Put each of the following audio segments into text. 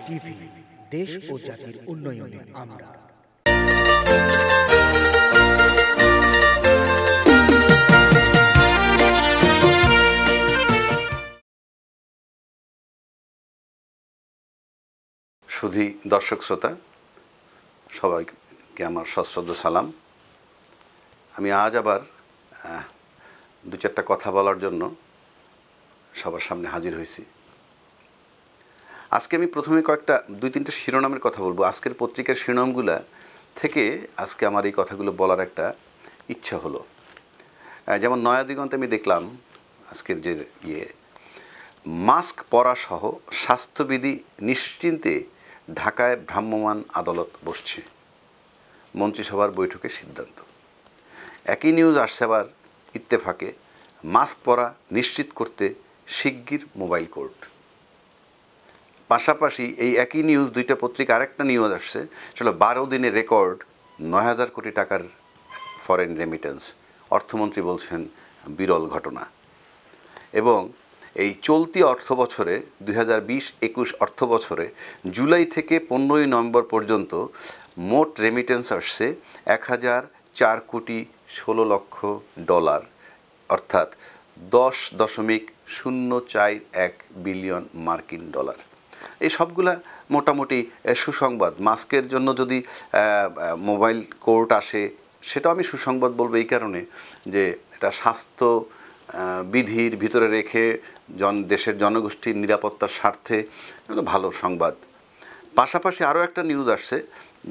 TV, দেশ ও জাতির উন্নয়নে আমরা। সুধী দর্শক শ্রোতা, সবাইকে আমার সশ্রদ্ধ সালাম। আমি আজ আবার দু চারটা কথা বলার জন্য সবার সামনে হাজির হয়েছি। আজকে আমি প্রথমে দুই তিনটে শিরোনামের কথা বলবো। আজকের পত্রিকার শিরোনামগুলা থেকে আজকে আমার এই কথাগুলো বলার একটা ইচ্ছা হলো। যেমন নয়া দিগন্তে আমি দেখলাম আজকের যে মাস্ক পরা সহ স্বাস্থ্যবিধি নিশ্চিন্তে ঢাকায় ভ্রাম্যমাণ আদালত বসছে, মন্ত্রিসভার বৈঠকে সিদ্ধান্ত। একই নিউজ আসছে আবার ইত্তেফাকে, মাস্ক পরা নিশ্চিত করতে শিগগির মোবাইল কোর্ট। পাশাপাশি এই একই নিউজ দুইটা পত্রিকা আরেকটা নিউজ আসছে, সেটা 12 দিনের রেকর্ড 9,000 কোটি টাকার ফরেন রেমিটেন্স। অর্থমন্ত্রী বলছেন বিরল ঘটনা। এবং এই চলতি অর্থ বছরে 2020-21 অর্থ বছরে জুলাই থেকে 15ই নভেম্বর পর্যন্ত মোট রেমিটেন্স আসছে 1,004 কোটি 16 লক্ষ ডলার, অর্থাৎ 10.041 বিলিয়ন মার্কিন ডলার। এই সবগুলা মোটামুটি সুসংবাদ। মাস্কের জন্য যদি মোবাইল কোর্ট আসে, সেটাও আমি সুসংবাদ বলবো এই কারণে যে এটা স্বাস্থ্য বিধির ভিতরে রেখে দেশের জনগোষ্ঠীর নিরাপত্তার স্বার্থে ভালো সংবাদ। পাশাপাশি আরও একটা নিউজ আসছে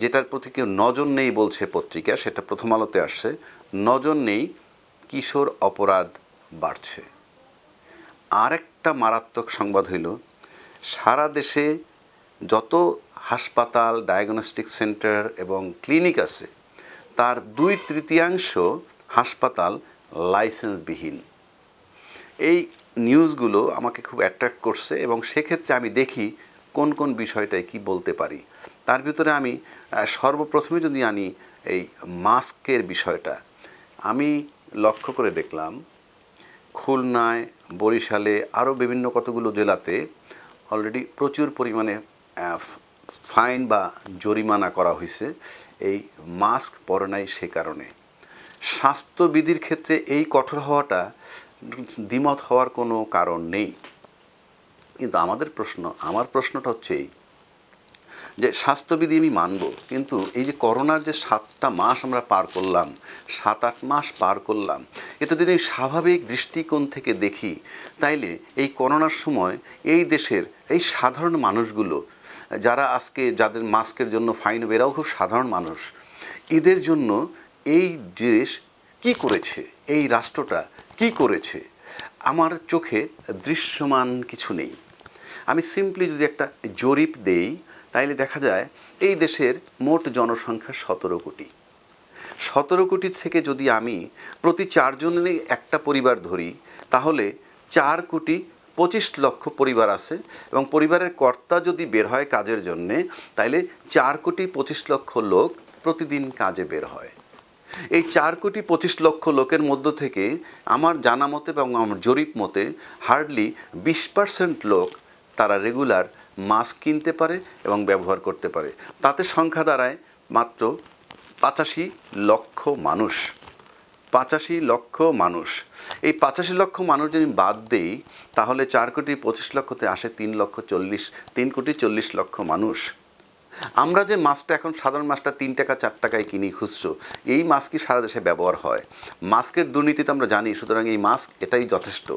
যেটার প্রতি কেউ নজর নেই বলছে পত্রিকা, সেটা প্রথম আলোতে আসছে। নজর নেই, কিশোর অপরাধ বাড়ছে। আরেকটা মারাত্মক সংবাদ হইল, সারা দেশে যত হাসপাতাল, ডায়াগনস্টিক সেন্টার এবং ক্লিনিক আছে তার 2/3 হাসপাতাল লাইসেন্সবিহীন। এই নিউজগুলো আমাকে খুব অ্যাট্রাক্ট করছে এবং সেক্ষেত্রে আমি দেখি কোন কোন বিষয়টায় কি বলতে পারি। তার ভিতরে আমি সর্বপ্রথমে যদি আনি এই মাস্কের বিষয়টা, আমি লক্ষ্য করে দেখলাম খুলনায়, বরিশালে, আরও বিভিন্ন কতগুলো জেলাতে অলরেডি প্রচুর পরিমাণে ফাইন বা জরিমানা করা হয়েছে এই মাস্ক পরে নাই সে কারণে। স্বাস্থ্যবিধির ক্ষেত্রে এই কঠোর হওয়াটা দ্বিমত হওয়ার কোনো কারণ নেই, কিন্তু আমার প্রশ্নটা হচ্ছে এই যে স্বাস্থ্যবিধি আমি মানব, কিন্তু এই যে করোনার যে 7টা মাস আমরা পার করলাম, 7-8 মাস পার করলাম, এতে যদি স্বাভাবিক দৃষ্টিকোণ থেকে দেখি তাইলে এই করোনার সময় এই দেশের এই সাধারণ মানুষগুলো যারা আজকে যাদের মাস্কের জন্য ফাইন, এরাও খুব সাধারণ মানুষ। এদের জন্য এই দেশ কি করেছে, এই রাষ্ট্রটা কি করেছে, আমার চোখে দৃশ্যমান কিছু নেই। আমি সিম্পলি যদি একটা জরিপ দেই তাইলে দেখা যায় এই দেশের মোট জনসংখ্যা 17 কোটি। 17 কোটি থেকে যদি আমি প্রতি 4 জনেরই একটা পরিবার ধরি, তাহলে 4,25,00,000 পরিবার আছে এবং পরিবারের কর্তা যদি বের হয় কাজের জন্যে, তাইলে 4,25,00,000 লোক প্রতিদিন কাজে বের হয়। এই 4,25,00,000 লোকের মধ্য থেকে আমার জানা মতে এবং আমার জরিপ মতে হার্ডলি 20% লোক তারা রেগুলার মাস্ক কিনতে পারে এবং ব্যবহার করতে পারে। তাতে সংখ্যা দাঁড়ায় মাত্র 85 লক্ষ মানুষ। 85 লক্ষ মানুষ। এই 85 লক্ষ মানুষ যদি বাদ দেই তাহলে 4,25,00,000-তে আসে 3,40,00,000 মানুষ। আমরা যে মাস্কটা এখন সাধারণ মাস্কটা 3 টাকা 4 টাকায় কিনি খুচরো, এই মাস্কই সারা দেশে ব্যবহার হয়। মাস্কের দুর্নীতিতে আমরা জানি, সুতরাং এই মাস্ক এটাই যথেষ্ট।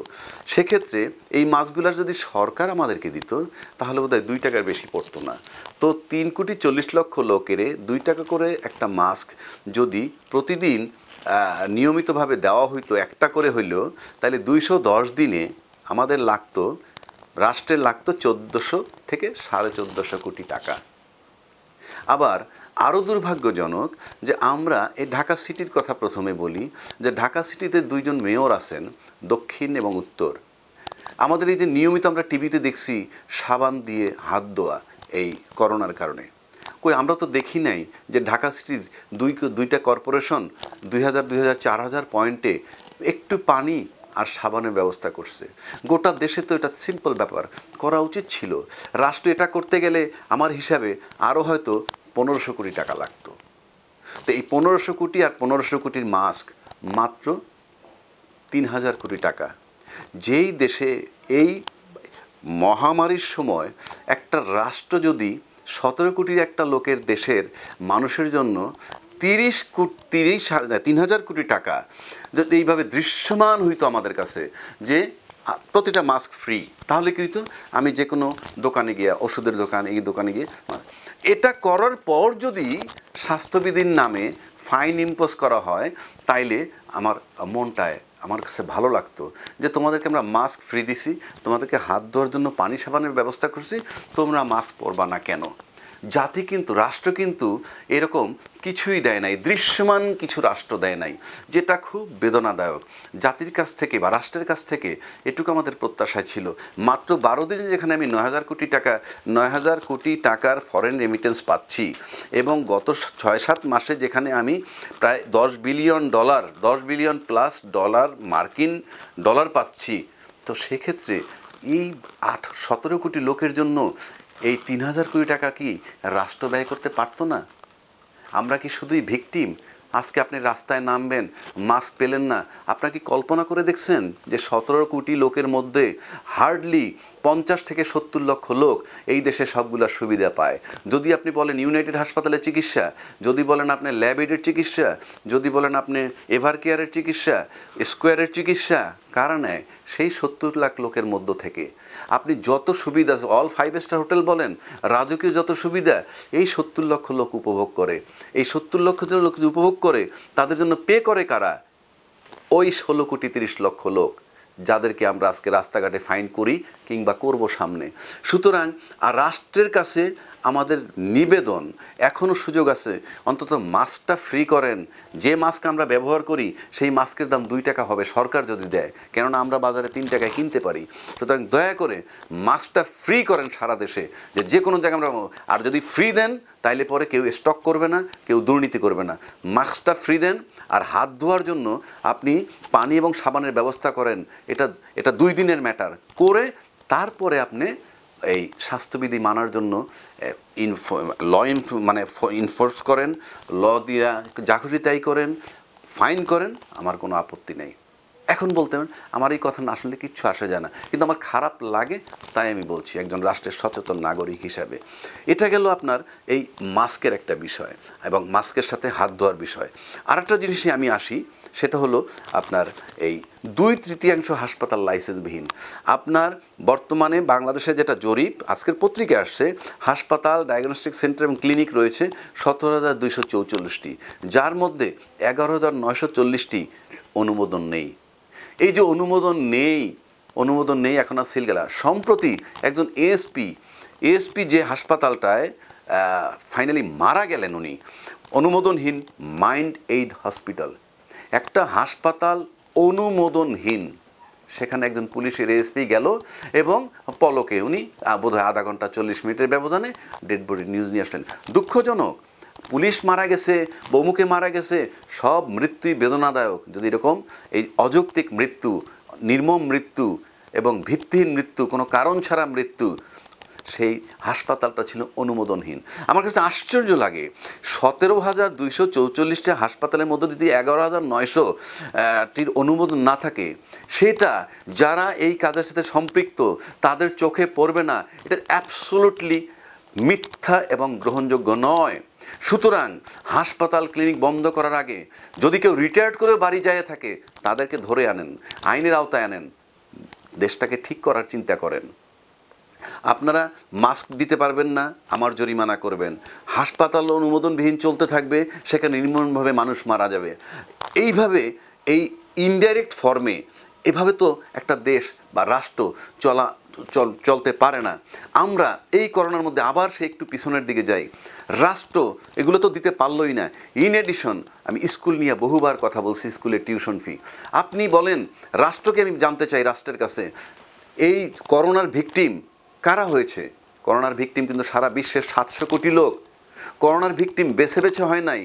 সেক্ষেত্রে এই মাস্কগুলো যদি সরকার আমাদেরকে দিত তাহলে বোধহয় 2 টাকার বেশি পড়তো না। তো 3,40,00,000 লোকের 2 টাকা করে একটা মাস্ক যদি প্রতিদিন নিয়মিতভাবে দেওয়া হইতো, একটা করে হইল, তাহলে 210 দিনে আমাদের রাষ্ট্রের লাগতো 1400 থেকে 1450 কোটি টাকা। আবার আরও দুর্ভাগ্যজনক যে আমরা এই ঢাকা সিটির কথা প্রথমে বলি, যে ঢাকা সিটিতে 2 জন মেয়র আছেন, দক্ষিণ এবং উত্তর। আমাদের এই যে নিয়মিত আমরা টিভিতে দেখছি সাবান দিয়ে হাত ধোয়া এই করোনার কারণে, আমরা তো দেখি নাই যে ঢাকা সিটির দুইটা কর্পোরেশন 2,000, 4,000 পয়েন্টে একটু পানি আর সাবানের ব্যবস্থা করছে। গোটা দেশে তো এটা সিম্পল ব্যাপার, করা উচিত ছিল। রাষ্ট্র এটা করতে গেলে আমার হিসাবে আরও হয়তো 1500 কোটি টাকা লাগতো। তো এই 1500 কোটি আর 1500 কোটির মাস্ক মাত্র 3000 কোটি টাকা। যেই দেশে এই মহামারীর সময় একটা রাষ্ট্র যদি 17 কোটির একটা লোকের দেশের মানুষের জন্য 3000 কোটি টাকা যদি এইভাবে দৃশ্যমান হইতো আমাদের কাছে যে প্রতিটা মাস্ক ফ্রি, তাহলে কি হইতো? আমি যে কোনো দোকানে গিয়ে, ওষুধের দোকান, এই দোকানে গিয়ে, এটা করার পর যদি স্বাস্থ্যবিধির নামে ফাইন ইম্পোজ করা হয়, তাইলে আমার কাছে ভালো লাগতো যে তোমাদেরকে আমরা মাস্ক ফ্রি দিছি, তোমাদেরকে হাত ধোয়ার জন্য পানি সাবানের ব্যবস্থা করছি, তোমরা মাস্ক পরবা না কেন? জাতি কিন্তু, রাষ্ট্র কিন্তু এরকম কিছুই দেয় নাই, দৃশ্যমান কিছু রাষ্ট্র দেয় নাই, যেটা খুব বেদনাদায়ক। জাতির কাছ থেকে বা রাষ্ট্রের কাছ থেকে এটুকু আমাদের প্রত্যাশা ছিল। মাত্র 12 দিনে যেখানে আমি 9000 কোটি টাকার ফরেন রেমিটেন্স পাচ্ছি, এবং গত 6-7 মাসে যেখানে আমি প্রায় $10 বিলিয়ন প্লাস মার্কিন ডলার পাচ্ছি, তো সেক্ষেত্রে এই 17 কোটি লোকের জন্য এই 3000 কোটি টাকা কি রাষ্ট্র ব্যয় করতে পারতো না? আমরা কি শুধুই ভিকটিম? আজকে আপনি রাস্তায় নামবেন, মাস্ক পেলেন না, আপনার কি কল্পনা করে দেখছেন যে 17 কোটি লোকের মধ্যে হার্ডলি 50 থেকে 70 লক্ষ লোক এই দেশে সবগুলো সুবিধা পায়? যদি আপনি বলেন ইউনাইটেড হাসপাতালের চিকিৎসা, যদি বলেন আপনি ল্যাব এইডের চিকিৎসা, যদি বলেন আপনি এভার কেয়ারের চিকিৎসা, স্কোয়ারের চিকিৎসা, কারা নেয়? সেই 70 লাখ লোকের মধ্য থেকে। আপনি যত সুবিধা, অল 5 স্টার হোটেল বলেন, রাজকীয় যত সুবিধা, এই 70 লক্ষ লোক উপভোগ করে। এই 70 লক্ষ লোক উপভোগ করে, তাদের জন্য পে করে কারা? ওই 16 কোটি 30 লক্ষ লোক, যাদেরকে আমরা আজকে রাস্তাঘাটে ফাইন করি কিংবা করব সামনে। সুতরাং আর রাষ্ট্রের কাছে আমাদের নিবেদন, এখনও সুযোগ আছে, অন্তত মাস্কটা ফ্রি করেন। যে মাস্ক আমরা ব্যবহার করি সেই মাস্কের দাম 2 টাকা হবে সরকার যদি দেয়, কেননা আমরা বাজারে 3 টাকায় কিনতে পারি। সুতরাং দয়া করে মাস্কটা ফ্রি করেন সারা দেশে, যে কোনো জায়গায় আমরা, আর যদি ফ্রি দেন তাইলে পরে কেউ স্টক করবে না, কেউ দুর্নীতি করবে না। মাস্কটা ফ্রি দেন, আর হাত ধোয়ার জন্য আপনি পানি এবং সাবানের ব্যবস্থা করেন। এটা 2 দিনের ম্যাটার করে তারপরে আপনি এই স্বাস্থ্যবিধি মানার জন্য ইনফোর্স করেন, ল দিয়া যা খুশি তাই করেন, ফাইন করেন, আমার কোনো আপত্তি নেই। এখন বলতে আমার এই কথা না শুনলে কিচ্ছু আসে যায় না, কিন্তু আমার খারাপ লাগে, তাই আমি বলছি একজন রাষ্ট্রের সচেতন নাগরিক হিসাবে। এটা গেল আপনার এই মাস্কের একটা বিষয় এবং মাস্কের সাথে হাত ধোয়ার বিষয়। আরেকটা জিনিসে আমি আসি, সেটা হলো আপনার এই 2/3 হাসপাতাল লাইসেন্সবিহীন। আপনার বর্তমানে বাংলাদেশে যেটা জরিপ আজকের পত্রিকায় আসছে, হাসপাতাল, ডায়াগনস্টিক সেন্টার এবং ক্লিনিক রয়েছে 17,244টি, যার মধ্যে 11,940টি অনুমোদন নেই। এই যে অনুমোদন নেই এখন আর সিল গেলা। সম্প্রতি একজন এএসপি যে হাসপাতালটায় ফাইনালি মারা গেলেন, উনি অনুমোদনহীন মাইন্ড এইড হসপিটাল, একটা হাসপাতাল অনুমোদনহীন। সেখানে একজন পুলিশের এএসপি গেল এবং পলকে উনি বোধহয় আধা ঘন্টা 40 মিনিটের ব্যবধানে ডেড বডি নিউজ নিয়ে আসলেন। দুঃখজনক, পুলিশ মারা গেছে, বৌমুখে মারা গেছে, সব মৃত্যুই বেদনাদায়ক। যদি এরকম এই অযৌক্তিক মৃত্যু, নির্মম মৃত্যু এবং ভিত্তিহীন মৃত্যু, কোনো কারণ ছাড়া মৃত্যু, সেই হাসপাতালটা ছিল অনুমোদনহীন। আমার কাছে আশ্চর্য লাগে, 17,244টা হাসপাতালের মধ্যে যদি 11,900টির অনুমোদন না থাকে, সেটা যারা এই কাজের সাথে সম্পৃক্ত তাদের চোখে পড়বে না। এটা অ্যাবসোলুটলি মিথ্যা এবং গ্রহণযোগ্য নয়। সুতরাং হাসপাতাল, ক্লিনিক বন্ধ করার আগে যদি কেউ রিটায়ার্ড করে বাড়ি যায় থাকে, তাদেরকে ধরে আনেন, আইনের আওতায় আনেন, দেশটাকে ঠিক করার চিন্তা করেন। আপনারা মাস্ক দিতে পারবেন না, আমার জরিমানা করবেন। হাসপাতাল অনুমোদনবিহীন চলতে থাকবে, সেখানে নির্মমভাবে মানুষ মারা যাবে। এইভাবে এই ইনডাইরেক্ট ফর্মে এভাবে তো একটা দেশ বা রাষ্ট্র চলতে পারে না। আমরা এই করোনার মধ্যে আবার সে একটু পিছনের দিকে যাই। রাষ্ট্র এগুলো তো দিতে পারলই না। ইন এডিশন আমি স্কুল নিয়ে বহুবার কথা বলছি, স্কুলের টিউশন ফি। আপনি বলেন, রাষ্ট্রকে আমি জানতে চাই, রাষ্ট্রের কাছে এই করোনার ভিকটিম কারা হয়েছে? করোনার ভিকটিম কিন্তু সারা বিশ্বের 700 কোটি লোক। করোনার ভিকটিম বেছে বেছে হয় নাই।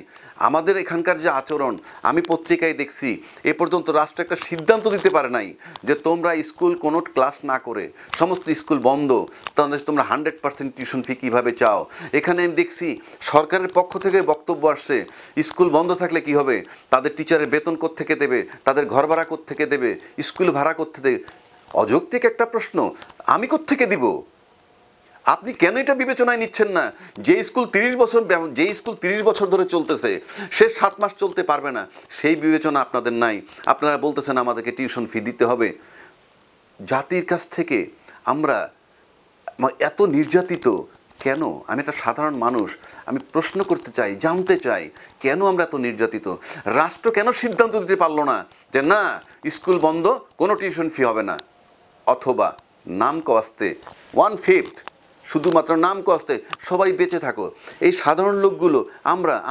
আমাদের এখানকার যে আচরণ, আমি পত্রিকায় দেখছি এ পর্যন্ত রাষ্ট্র একটা সিদ্ধান্ত দিতে পারে নাই যে তোমরা স্কুল কোনো ক্লাস না করে সমস্ত স্কুল বন্ধ, তাহলে তোমরা 100% টিউশন ফি কীভাবে চাও। এখানে আমি দেখছি সরকারের পক্ষ থেকে বক্তব্য আসছে স্কুল বন্ধ থাকলে কি হবে, তাদের টিচারের বেতন কোত্থেকে দেবে, তাদের ঘর ভাড়া কোত্থেকে দেবে, স্কুল ভাড়া কোত্থেকে দেবে। অযৌক্তিক একটা প্রশ্ন, আমি কোত্থেকে দিব? আপনি কেন এটা বিবেচনায় নিচ্ছেন না? যে স্কুল 30 বছর ধরে চলতেছে সে 7 মাস চলতে পারবে না, সেই বিবেচনা আপনাদের নাই। আপনারা বলতেছেন আমাদেরকে টিউশন ফি দিতে হবে। জাতির কাছ থেকে আমরা এত নির্যাতিত কেন? আমি একটা সাধারণ মানুষ, আমি প্রশ্ন করতে চাই, জানতে চাই কেন আমরা এত নির্যাতিত। রাষ্ট্র কেন সিদ্ধান্ত দিতে পারলো না যে না স্কুল বন্ধ, কোনো টিউশন ফি হবে না, অথবা নাম কস্তে 1/5 শুধুমাত্র নাম কস্তে সবাই বেঁচে থাকো। এই সাধারণ লোকগুলো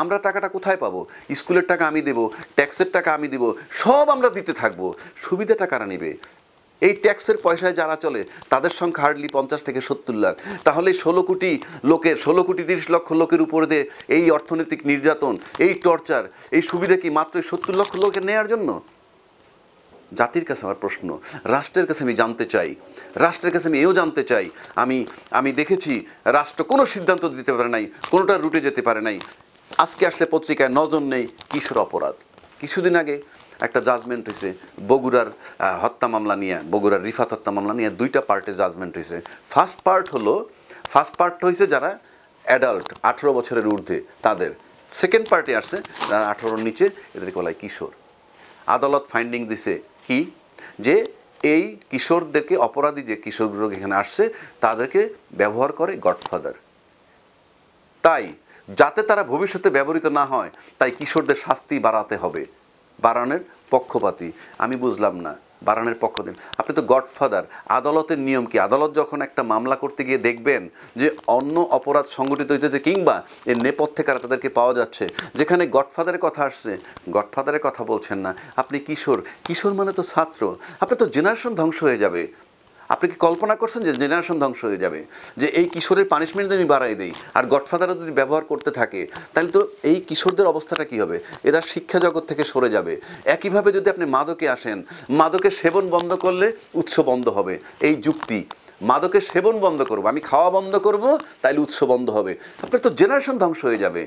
আমরা টাকাটা কোথায় পাবো? স্কুলের টাকা আমি দেবো, ট্যাক্সের টাকা আমি দেবো, সব আমরা দিতে থাকবো, সুবিধাটা কারা নেবে? এই ট্যাক্সের পয়সায় যারা চলে তাদের সংখ্যা হার্ডলি 50 থেকে 70 লাখ। তাহলে 16 কোটি 30 লক্ষ লোকের উপরে দিয়ে এই অর্থনৈতিক নির্যাতন, এই টর্চার, এই সুবিধা কি মাত্র 70 লক্ষ লোকের নেওয়ার জন্য? জাতির কাছে আমার প্রশ্ন, রাষ্ট্রের কাছে আমি জানতে চাই, রাষ্ট্রের কাছে আমি এও জানতে চাই। আমি দেখেছি রাষ্ট্র কোনো সিদ্ধান্ত দিতে পারে নাই, কোনোটা রুটে যেতে পারে নাই। আজকে আসলে পত্রিকায় নজর নেই কিশোর অপরাধ। কিছুদিন আগে একটা জাজমেন্ট হয়েছে বগুড়ার হত্যা মামলা নিয়ে, বগুড়ার রিফাত হত্যা মামলা নিয়ে 2টা পার্টে জাজমেন্ট হয়েছে। ফার্স্ট পার্ট হয়েছে যারা অ্যাডাল্ট 18 বছরের ঊর্ধ্বে তাদের। সেকেন্ড পার্টে আসছে যারা 18-র নিচে, এদেরকে বলা হয় কিশোর। আদালত ফাইন্ডিং দিছে কি, যে এই কিশোরদেরকে, অপরাধী যে কিশোরগুলো এখানে আসছে তাদেরকে ব্যবহার করে গডফাদার। তাই যাতে তারা ভবিষ্যতে ব্যবহৃত না হয়, তাই কিশোরদের শাস্তি বাড়াতে হবে। বাড়ানোর পক্ষপাতী আমি বুঝলাম না, বাড়ানোর পক্ষপাতী আপনি তো গডফাদার। আদালতের নিয়ম কি? আদালত যখন একটা মামলা করতে গিয়ে দেখবেন যে অন্য অপরাধ সংগঠিত হইতেছে কিংবা এর নেপথ্যে কারা তাদেরকে পাওয়া যাচ্ছে, যেখানে গডফাদারের কথা আসছে, গডফাদারের কথা বলছেন না, আপনি কিশোর মানে তো ছাত্র, আপনি তো জেনারেশন ধ্বংস হয়ে যাবে। আপনি কি কল্পনা করছেন যে জেনারেশন ধ্বংস হয়ে যাবে? যে এই কিশোরের পানিশমেন্ট আমি বাড়াই দিই আর গডফাদারও যদি ব্যবহার করতে থাকে, তাহলে তো এই কিশোরদের অবস্থাটা কী হবে? এরা শিক্ষা জগৎ থেকে সরে যাবে। একইভাবে যদি আপনি মাদকে আসেন, মাদকের সেবন বন্ধ করলে উৎস বন্ধ হবে, এই যুক্তি। মাদকের সেবন বন্ধ করবো, আমি খাওয়া বন্ধ করব, তাইলে উৎস বন্ধ হবে। আপনার তো জেনারেশন ধ্বংস হয়ে যাবে।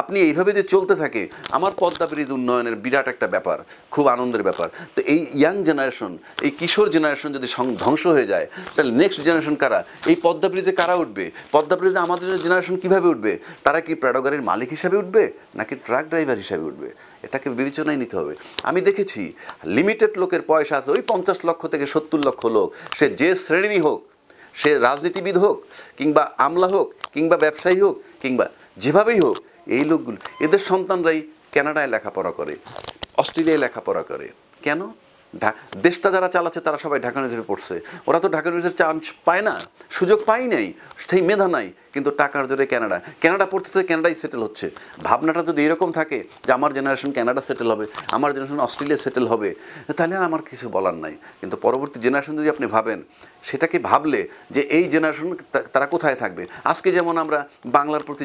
আপনি এইভাবে যে চলতে থাকে, আমার পদ্মা ব্রিজ উন্নয়নের বিরাট একটা ব্যাপার, খুব আনন্দের ব্যাপার। তো এই ইয়াং জেনারেশন, এই কিশোর জেনারেশন যদি ধ্বংস হয়ে যায়, তাহলে নেক্সট জেনারেশন কারা? এই পদ্মা ব্রিজে কারা উঠবে? পদ্মা ব্রিজে আমাদের জেনারেশন কীভাবে উঠবে? তারা কি প্রাডো গাড়ির মালিক হিসাবে উঠবে নাকি ট্রাক ড্রাইভার হিসাবে উঠবে? এটাকে বিবেচনায় নিতে হবে। আমি দেখেছি লিমিটেড লোকের পয়সা আছে, ওই 50 লক্ষ থেকে 70 লক্ষ লোক, সে যে শ্রেণী হোক, সে রাজনীতিবিদ হোক কিংবা আমলা হোক কিংবা ব্যবসায়ী হোক কিংবা যেভাবেই হোক, এই লোকগুলো, এদের সন্তানরাই কানাডায় লেখাপড়া করে, অস্ট্রেলিয়ায় লেখাপড়া করে। কেন? দেশটা যারা চালাচ্ছে তারা সবাই ঢাকা ইউনিভার্সিটি পড়ছে, ওরা তো ঢাকা ইউনিভার্সিটির চান্স পায় না, সুযোগ পাই নাই, সেই মেধা নাই, কিন্তু টাকার জোরে ক্যানাডা পড়তেছে, ক্যানাডায় সেটেল হচ্ছে। ভাবনাটা যদি এরকম থাকে যে আমার জেনারেশন ক্যানাডা সেটেল হবে, আমার জেনারেশন অস্ট্রেলিয়া সেটেল হবে, তাহলে আর আমার কিছু বলার নাই। কিন্তু পরবর্তী জেনারেশন যদি আপনি ভাবেন, সেটাকে ভাবলে যে এই জেনারেশন তারা কোথায় থাকবে। আজকে যেমন আমরা বাংলার প্রতি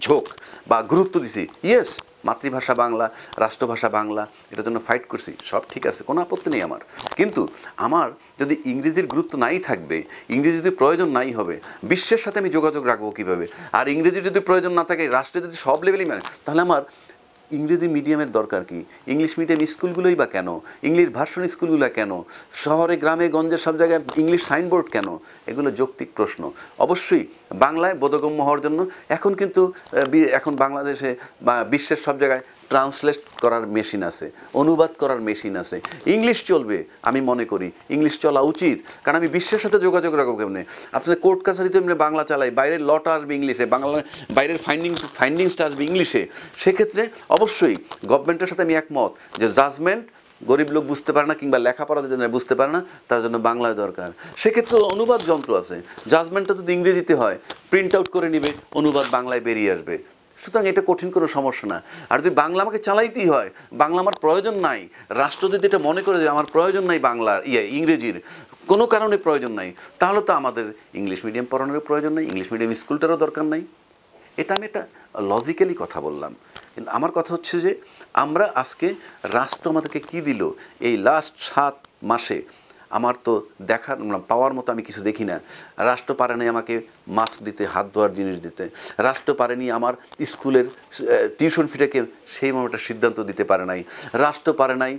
ঝোঁক বা গুরুত্ব দিছি, ইয়েস, মাতৃভাষা বাংলা, রাষ্ট্রভাষা বাংলা, এটার জন্য ফাইট করছি, সব ঠিক আছে, কোনো আপত্তি নেই আমার। কিন্তু আমার যদি ইংরেজির গুরুত্ব নাই থাকবে, ইংরেজি যদি প্রয়োজন নাই হবে, বিশ্বের সাথে আমি যোগাযোগ রাখবো কীভাবে? আর ইংরেজির যদি প্রয়োজন না থাকে, রাষ্ট্রে যদি সব লেভেলই মানে, তাহলে আমার ইংরেজি মিডিয়ামের দরকার কি? ইংলিশ মিডিয়াম স্কুলগুলোই বা কেন? ইংলিশ ভার্সন স্কুলগুলো কেন? শহরে গ্রামে গঞ্জে সব জায়গায় ইংলিশ সাইনবোর্ড কেন? এগুলো যৌক্তিক প্রশ্ন। অবশ্যই বাংলায় বোধগম্য হওয়ার জন্য এখন বাংলাদেশে বা বিশ্বের সব জায়গায় ট্রান্সলেট করার মেশিন আছে, অনুবাদ করার মেশিন আছে, ইংলিশ চলবে। আমি মনে করি ইংলিশ চলা উচিত, কারণ আমি বিশ্বের সাথে যোগাযোগ রাখবো কেমনে? আপনাদের কোর্ট কাছারিতে এমনি বাংলা চালাই, বাইরের লটা আসবে ইংলিশে, বাইরের ফাইন্ডিংসটা আসবে ইংলিশে। সেক্ষেত্রে অবশ্যই গভর্নমেন্টের সাথে আমি একমত যে জাজমেন্ট গরিব লোক বুঝতে পারে না কিংবা লেখাপড়াতে জন্য বুঝতে পারে না, তার জন্য বাংলায় দরকার। সেক্ষেত্রে অনুবাদ যন্ত্র আছে, জাজমেন্টটা যদি ইংরেজিতে হয়, প্রিন্ট আউট করে নিবে, অনুবাদ বাংলায় বেরিয়ে আসবে। সুতরাং এটা কঠিন কোনো সমস্যা না। আর যদি বাংলা আমাকে চালাইতেই হয়, বাংলা আমার প্রয়োজন নাই, রাষ্ট্র যদি এটা মনে করে যে আমার প্রয়োজন নাই বাংলার ইংরেজির কোনো কারণে প্রয়োজন নাই, তাহলে তো আমাদের ইংলিশ মিডিয়াম পড়ানোর প্রয়োজন নাই, ইংলিশ মিডিয়াম স্কুলটারও দরকার নাই। এটা আমি একটা লজিক্যালি কথা বললাম। কিন্তু আমার কথা হচ্ছে যে আমরা আজকে রাষ্ট্র আমাদেরকে কী দিল এই লাস্ট 7 মাসে, আমার তো দেখার পাওয়ার মতো আমি কিছু দেখি না। রাষ্ট্র পারে নাই আমাকে মাস্ক দিতে, হাত ধোয়ার জিনিস দিতে। রাষ্ট্র পারেনি আমার স্কুলের টিউশন ফিটাকে সেই একটা সিদ্ধান্ত দিতে পারে নাই। রাষ্ট্র পারে নাই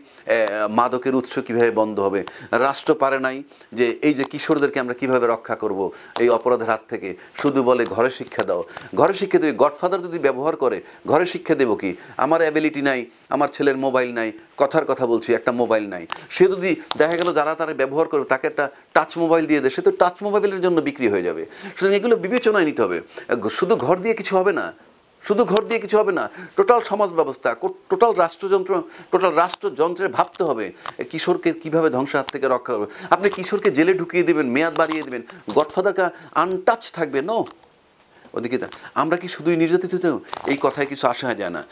মাদকের উৎস কীভাবে বন্ধ হবে। রাষ্ট্র পারে নাই যে এই যে কিশোরদেরকে আমরা কীভাবে রক্ষা করব এই অপরাধের হাত থেকে। শুধু বলে ঘরে শিক্ষা দাও, ঘরে শিক্ষা দেবে। গডফাদার যদি ব্যবহার করে ঘরে শিক্ষা দেবো কি? আমার অ্যাবিলিটি নাই, আমার ছেলের মোবাইল নাই, কথার কথা বলছি, একটা মোবাইল নাই। সে যদি দেখা গেল যারা তারা ব্যবহার করে তাকে একটা টাচ মোবাইল দিয়ে দেয়, সে তো টাচ মোবাইলের জন্য বিক্রি হয়ে যাবে। সুতরাং এগুলো বিবেচনায় নিতে হবে। শুধু ঘর দিয়ে কিছু হবে না, শুধু ঘর দিয়ে কিছু হবে না। টোটাল সমাজ ব্যবস্থা, টোটাল রাষ্ট্রযন্ত্রে ভাবতে হবে কিশোরকে কীভাবে ধ্বংসের হাত থেকে রক্ষা করবে। আপনি কিশোরকে জেলে ঢুকিয়ে দেবেন, মেয়াদ বাড়িয়ে দেবেন, গডফাদারকে আনটাচ থাকবে। নো, ওদিকে আমরা কি শুধুই নির্যাতিত? এই কথায় কিছু আসা যায় না।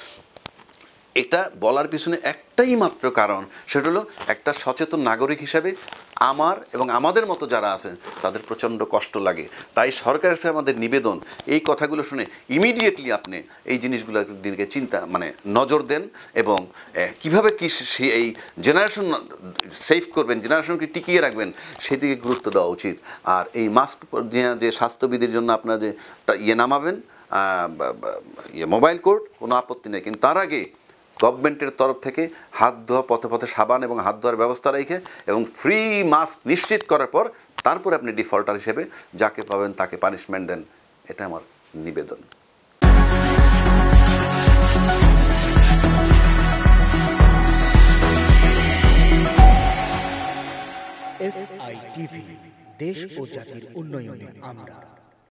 এটা বলার পিছনে একটাই মাত্র কারণ, সেটা হলো একটা সচেতন নাগরিক হিসাবে আমার এবং আমাদের মতো যারা আছেন তাদের প্রচণ্ড কষ্ট লাগে। তাই সরকারের কাছে আমাদের নিবেদন, এই কথাগুলো শুনে ইমিডিয়েটলি আপনি এই জিনিসগুলোর দিকে নজর দেন এবং কীভাবে এই জেনারেশন সেভ করবেন, জেনারেশনকে টিকিয়ে রাখবেন সেদিকে গুরুত্ব দেওয়া উচিত। আর এই মাস্ক যে স্বাস্থ্যবিধির জন্য আপনারা যে নামাবেন মোবাইল কোড, কোনো আপত্তি নেই। কিন্তু তার আগে গভর্নমেন্টের তরফ থেকে হাত ধোয়া, পথে পথে সাবান এবং হাত ধোয়ার ব্যবস্থা রেখে এবং ফ্রি মাস্ক নিশ্চিত করার পর তারপরে আপনি ডিফল্টার হিসেবে যাকে পাবেন তাকে পানিশমেন্ট দেন। এটা আমার নিবেদন। SITV, দেশ ও জাতির উন্নয়নে আমরা।